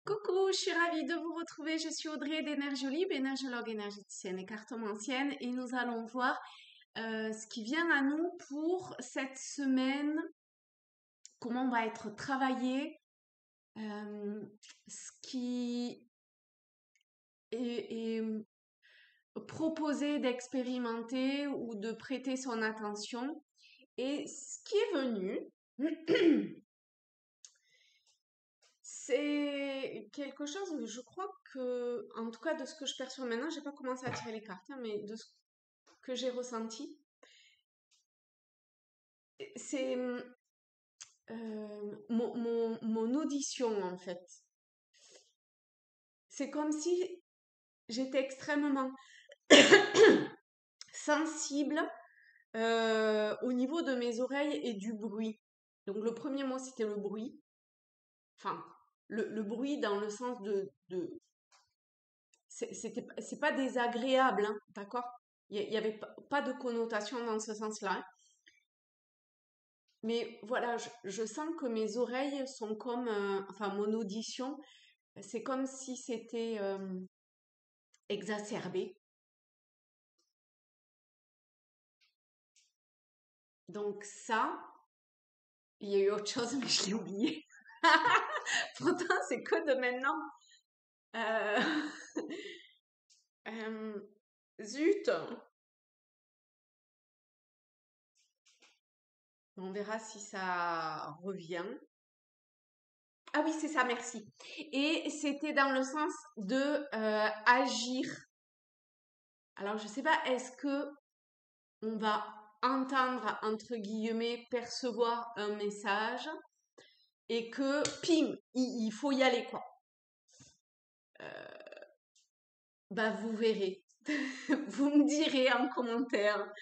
Coucou, je suis ravie de vous retrouver. Je suis Audrey d'Énergiolib, énergologue énergéticienne et cartomancienne, et nous allons voir ce qui vient à nous pour cette semaine, comment on va être travaillé, ce qui est proposé d'expérimenter ou de prêter son attention. Et ce qui est venu, c'est quelque chose, je crois que, en tout cas de ce que je perçois maintenant, j'ai pas commencé à tirer les cartes, hein, mais de ce que j'ai ressenti, c'est mon audition en fait. C'est comme si j'étais extrêmement sensible au niveau de mes oreilles et du bruit. Donc le premier mot c'était le bruit, enfin le bruit dans le sens c'est pas désagréable, hein, d'accord? Il y avait pas de connotation dans ce sens-là, hein. Mais voilà, je sens que mes oreilles sont comme, enfin mon audition, c'est comme si c'était exacerbé. Donc ça, il y a eu autre chose, mais je l'ai oublié. Pourtant, c'est que de maintenant. Euh, Zut! On verra si ça revient. Ah oui, c'est ça, merci. Et c'était dans le sens de agir. Alors, je sais pas, est-ce que on va entendre, entre guillemets, percevoir un message et que, pim, il faut y aller, quoi. Bah, vous verrez. Vous me direz en commentaire.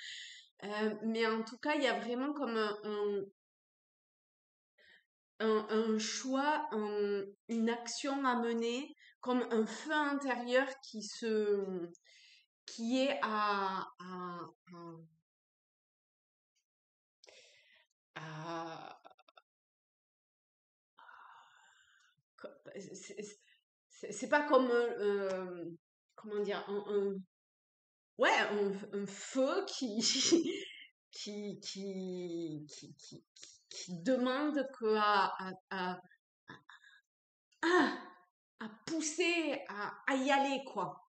Mais en tout cas, il y a vraiment comme un choix, une action à mener, comme un feu intérieur qui est à- c'est pas comme comment dire ouais un feu qui demande que à, à pousser à y aller quoi.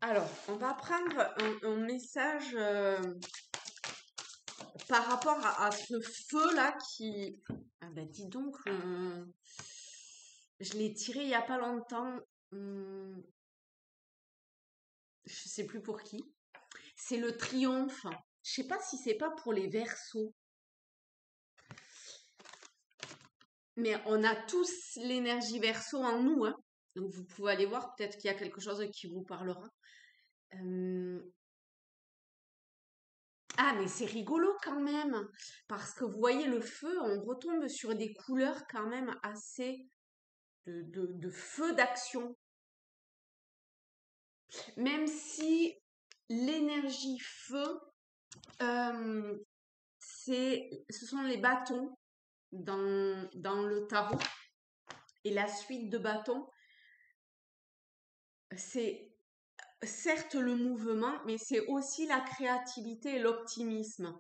Alors on va prendre un message par rapport à ce feu là qui ah ben dis donc je l'ai tiré il y a pas longtemps. Je sais plus pour qui. C'est le triomphe. Je sais pas si c'est pas pour les Verseaux. Mais on a tous l'énergie Verseau en nous, hein. Donc vous pouvez aller voir, peut-être qu'il y a quelque chose qui vous parlera. Euh, Ah, mais c'est rigolo quand même, parce que vous voyez le feu, on retombe sur des couleurs quand même assez de feu d'action. Même si l'énergie feu, euh, ce sont les bâtons dans le tarot. Et la suite de bâtons, c'est certes le mouvement, mais c'est aussi la créativité et l'optimisme.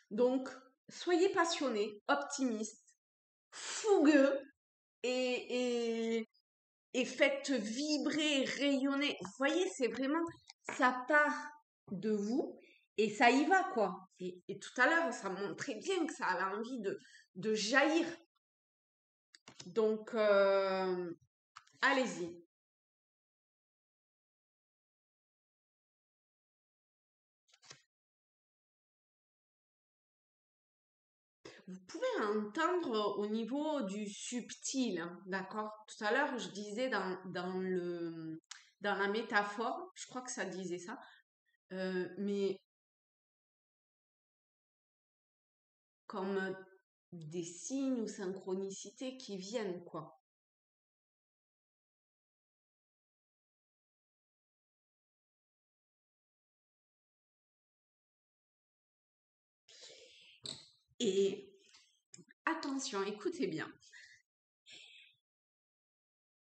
Donc, soyez passionnés, optimistes, fougueux et faites vibrer, rayonner. Vous voyez, c'est vraiment, ça part de vous et ça y va, quoi. Et tout à l'heure, ça montrait bien que ça avait envie de jaillir. Donc, allez-y. Vous pouvez entendre au niveau du subtil, hein, d'accord? Tout à l'heure, je disais dans la métaphore, je crois que ça disait ça, mais comme des signes ou synchronicités qui viennent, quoi. Et attention, écoutez bien.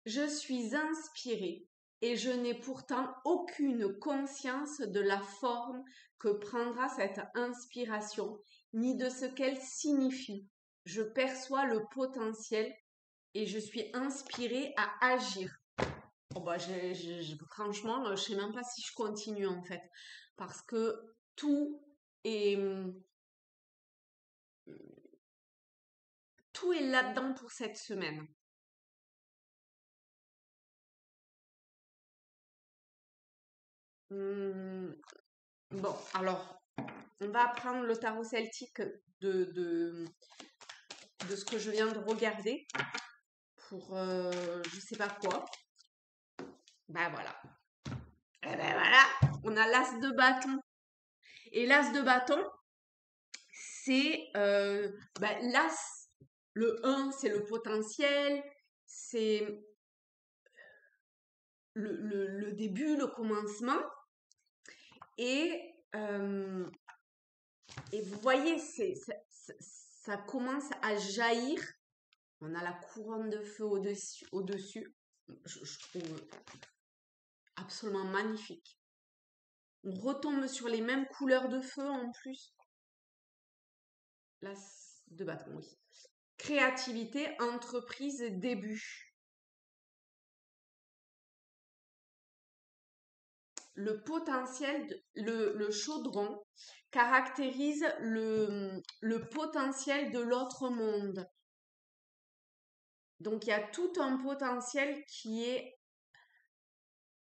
Je suis inspirée et je n'ai pourtant aucune conscience de la forme que prendra cette inspiration, ni de ce qu'elle signifie. Je perçois le potentiel et je suis inspirée à agir. Oh bah, franchement, je ne sais même pas si je continue en fait, parce que tout est, tout est là-dedans pour cette semaine. Bon, alors, on va prendre le tarot celtique de, de, de ce que je viens de regarder pour je sais pas quoi. Ben voilà. Et ben voilà, on a l'as de bâton. Et l'as de bâton, c'est l'as. Le 1, c'est le potentiel, c'est le début, le commencement. Et, et vous voyez, ça commence à jaillir. On a la couronne de feu au-dessus. Je trouve absolument magnifique. On retombe sur les mêmes couleurs de feu en plus. L'as de bâton, oui. Créativité, entreprise, début. Le potentiel, le chaudron caractérise le potentiel de l'autre monde. Donc il y a tout un potentiel qui est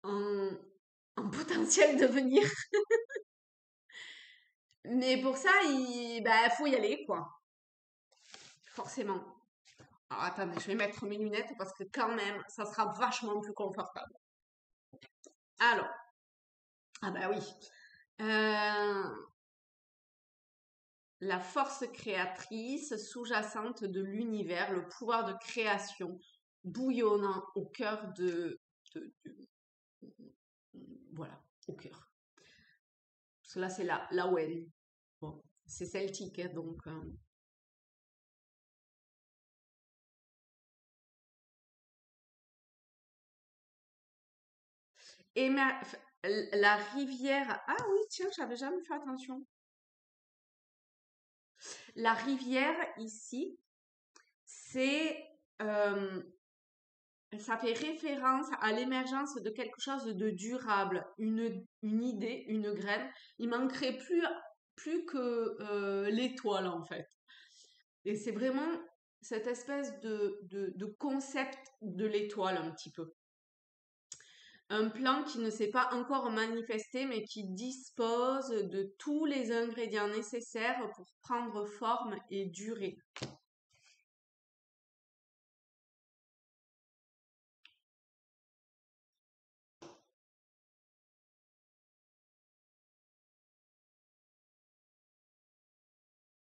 en potentiel de venir. Mais pour ça, il faut y aller, quoi. Forcément. Alors, attendez, je vais mettre mes lunettes parce que quand même, ça sera vachement plus confortable. Alors, ah bah oui. La force créatrice sous-jacente de l'univers, le pouvoir de création bouillonnant au cœur voilà, au cœur. Parce que là, c'est la Wen. Bon, c'est celtique, hein, donc... Et la rivière... Ah oui, tiens, j'avais jamais fait attention. La rivière, ici, c'est... ça fait référence à l'émergence de quelque chose de durable, une idée, une graine. Il manquerait plus que l'étoile, en fait. Et c'est vraiment cette espèce de concept de l'étoile, un petit peu. Un plan qui ne s'est pas encore manifesté, mais qui dispose de tous les ingrédients nécessaires pour prendre forme et durer.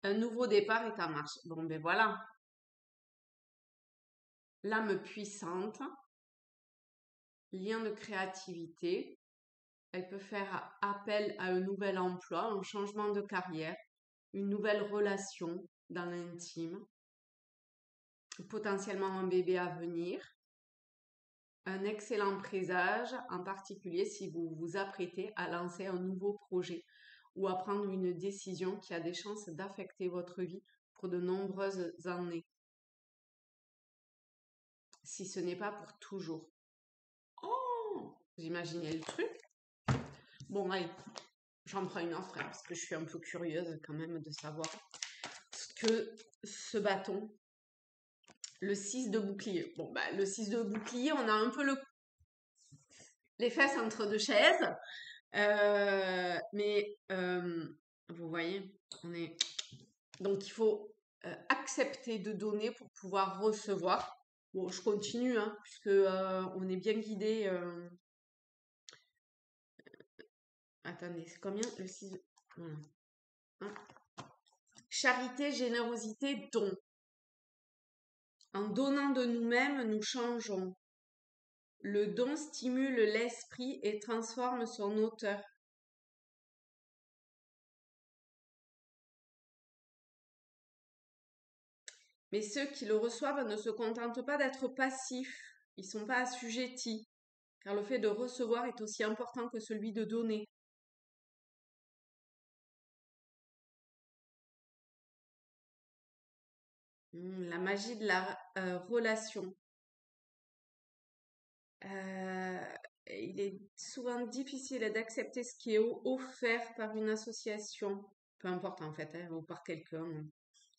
Un nouveau départ est en marche. Bon, ben voilà. L'âme puissante, lien de créativité. Elle peut faire appel à un nouvel emploi, un changement de carrière, une nouvelle relation dans l'intime, potentiellement un bébé à venir, un excellent présage, en particulier si vous vous apprêtez à lancer un nouveau projet ou à prendre une décision qui a des chances d'affecter votre vie pour de nombreuses années, si ce n'est pas pour toujours. Oh, vous imaginez le truc? Bon, allez, j'en prends une autre, hein, parce que je suis un peu curieuse quand même de savoir ce que ce bâton, le 6 de bouclier. Bon, bah, le 6 de bouclier, on a un peu les fesses entre deux chaises. Mais vous voyez, on est... Donc il faut accepter de donner pour pouvoir recevoir. Bon, je continue, hein, puisque on est bien guidé. Attendez, c'est combien le 6? Voilà. Hein. Charité, générosité, don. En donnant de nous-mêmes, nous changeons. Le don stimule l'esprit et transforme son auteur. Mais ceux qui le reçoivent ne se contentent pas d'être passifs, ils ne sont pas assujettis, car le fait de recevoir est aussi important que celui de donner. La magie de la relation. Euh, il est souvent difficile d'accepter ce qui est offert par une association, peu importe en fait, hein, ou par quelqu'un.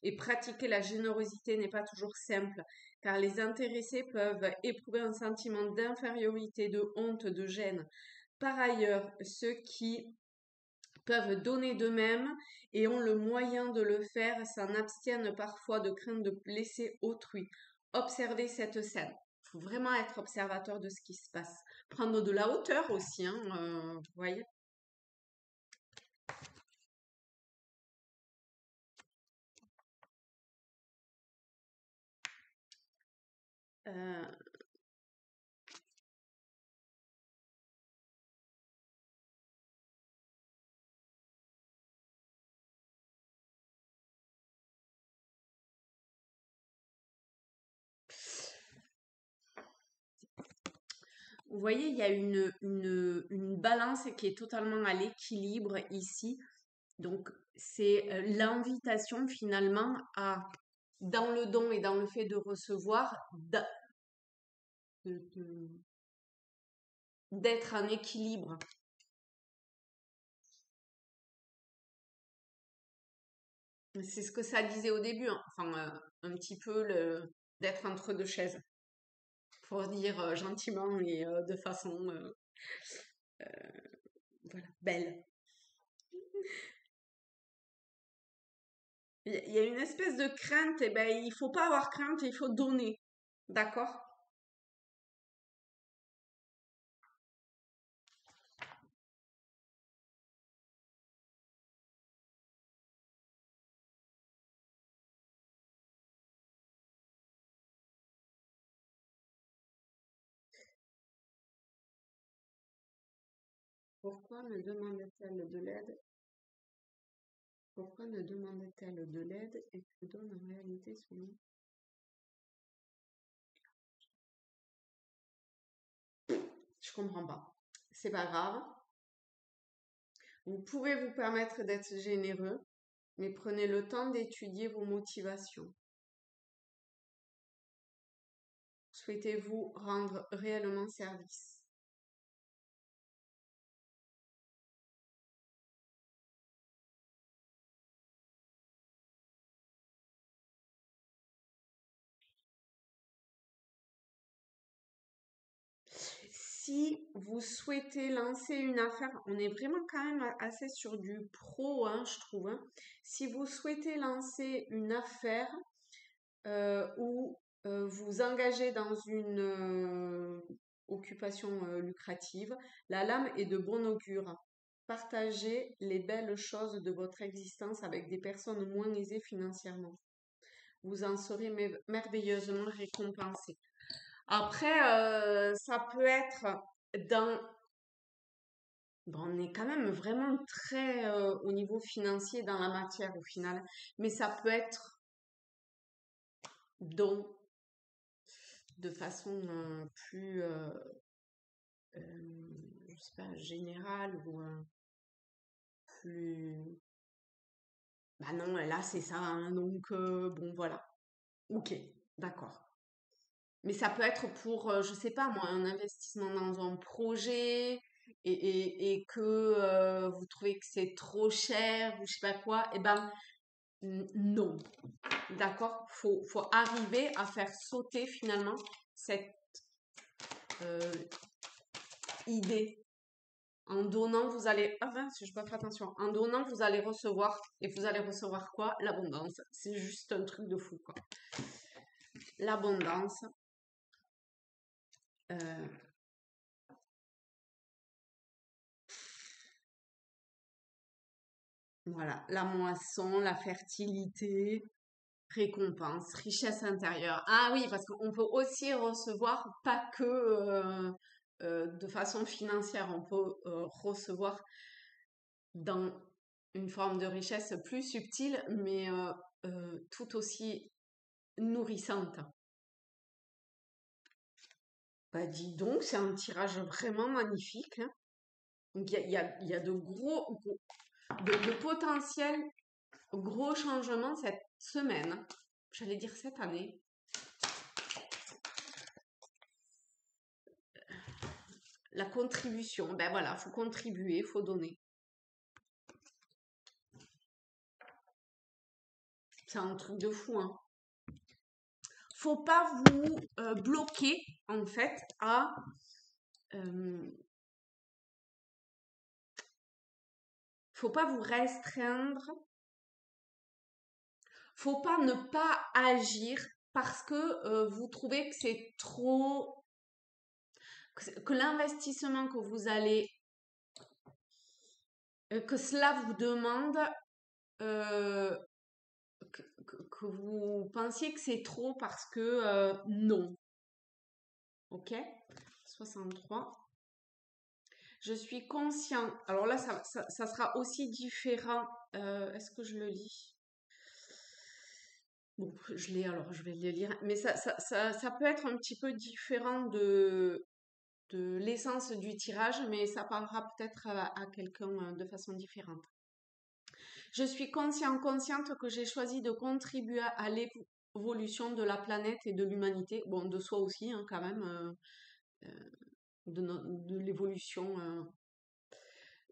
Et pratiquer la générosité n'est pas toujours simple, car les intéressés peuvent éprouver un sentiment d'infériorité, de honte, de gêne. Par ailleurs, ceux qui peuvent donner d'eux-mêmes et ont le moyen de le faire s'en abstiennent parfois de crainte de blesser autrui. Observez cette scène. Il faut vraiment être observateur de ce qui se passe. Prendre de la hauteur aussi, hein, vous voyez. Euh, Vous voyez, il y a une balance qui est totalement à l'équilibre ici. Donc, c'est l'invitation finalement à, dans le don et dans le fait de recevoir, d'être en équilibre. C'est ce que ça disait au début, hein. Enfin, un petit peu d'être entre deux chaises, pour dire gentiment et de façon voilà, belle. Il y a une espèce de crainte, et ben il faut pas avoir crainte, il faut donner. D'accord? Pourquoi me demande-t-elle de l'aide? Pourquoi ne demande-t-elle de l'aide et que donne en réalité son nom? Je comprends pas. C'est pas grave. Vous pouvez vous permettre d'être généreux, mais prenez le temps d'étudier vos motivations. Souhaitez-vous rendre réellement service? Si vous souhaitez lancer une affaire, on est vraiment quand même assez sur du pro, hein, je trouve, hein. Si vous souhaitez lancer une affaire ou vous engagez dans une occupation lucrative, la lame est de bon augure. Partagez les belles choses de votre existence avec des personnes moins aisées financièrement. Vous en serez merveilleusement récompensé. Après, ça peut être dans... Bon, on est quand même vraiment très au niveau financier dans la matière au final, mais ça peut être don de façon plus, je sais pas, générale ou plus... Bah non, là c'est ça, hein, donc bon voilà. Ok, d'accord. Mais ça peut être pour, je sais pas moi, un investissement dans un projet et que vous trouvez que c'est trop cher ou je sais pas quoi. Eh ben non, d'accord? Faut arriver à faire sauter finalement cette euh, idée. En donnant, vous allez... Ah ben, si je peux faire attention. En donnant, vous allez recevoir. Et vous allez recevoir quoi? L'abondance. C'est juste un truc de fou, quoi. L'abondance. euh, Voilà, la moisson, la fertilité, récompense, richesse intérieure. Ah oui, parce qu'on peut aussi recevoir pas que de façon financière, on peut recevoir dans une forme de richesse plus subtile, mais tout aussi nourrissante. Bah dis donc, c'est un tirage vraiment magnifique, hein. Donc il y a de de potentiels gros changements cette semaine, hein. J'allais dire cette année. La contribution, ben voilà, faut contribuer, faut donner. C'est un truc de fou, hein. Faut pas vous bloquer en fait à faut pas vous restreindre, faut pas ne pas agir parce que vous trouvez que c'est trop, que l'investissement que vous allez, que cela vous demande, euh, que vous pensiez que c'est trop parce que non. Ok, 63. Je suis conscient. Alors là, ça sera aussi différent. Est-ce que je le lis? Bon, je l'ai alors, je vais le lire. Mais ça peut être un petit peu différent de l'essence du tirage, mais ça parlera peut-être à quelqu'un de façon différente. Je suis consciente que j'ai choisi de contribuer à l'évolution de la planète et de l'humanité. Bon, de soi aussi, hein, quand même, de l'évolution.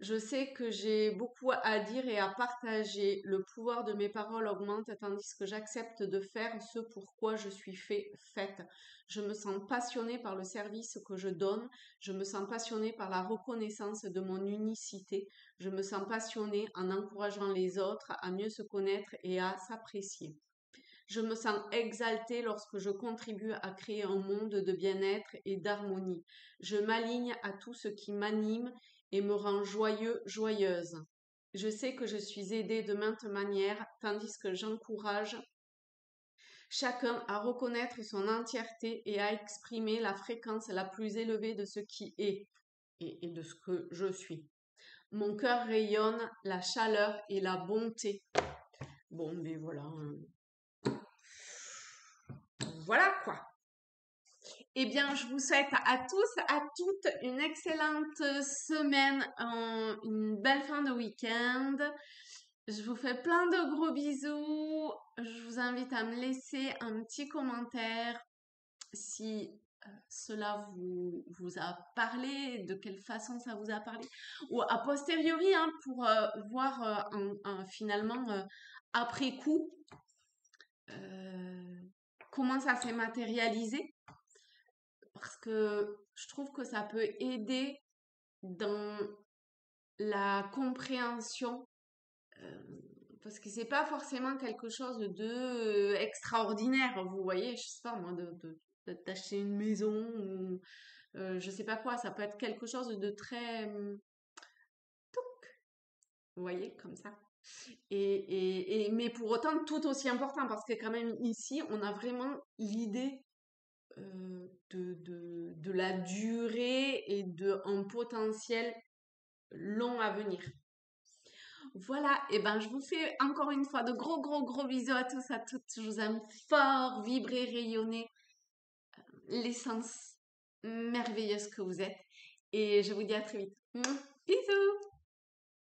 Je sais que j'ai beaucoup à dire et à partager. Le pouvoir de mes paroles augmente tandis que j'accepte de faire ce pourquoi je suis faite. Je me sens passionnée par le service que je donne. Je me sens passionnée par la reconnaissance de mon unicité. Je me sens passionnée en encourageant les autres à mieux se connaître et à s'apprécier. Je me sens exaltée lorsque je contribue à créer un monde de bien-être et d'harmonie. Je m'aligne à tout ce qui m'anime et me rend joyeuse. Je sais que je suis aidée de maintes manières, tandis que j'encourage chacun à reconnaître son entièreté et à exprimer la fréquence la plus élevée de ce qui est et de ce que je suis. Mon cœur rayonne la chaleur et la bonté. Bon, mais voilà. Voilà quoi. Eh bien, je vous souhaite à tous, à toutes une excellente semaine, une belle fin de week-end. Je vous fais plein de gros bisous. Je vous invite à me laisser un petit commentaire si cela vous a parlé, de quelle façon ça vous a parlé, ou a posteriori, hein, pour voir finalement après coup comment ça s'est matérialisé. Parce que je trouve que ça peut aider dans la compréhension, parce que c'est pas forcément quelque chose de extraordinaire, vous voyez, je sais pas moi, d'acheter une maison ou je sais pas quoi, ça peut être quelque chose de très touc, vous voyez, comme ça. Mais pour autant tout aussi important, parce que quand même ici on a vraiment l'idée de la durée et d'un potentiel long à venir. Voilà, et ben je vous fais encore une fois de gros bisous à tous, à toutes. Je vous aime fort, vibrer, rayonner l'essence merveilleuse que vous êtes. Et je vous dis à très vite. Bisous!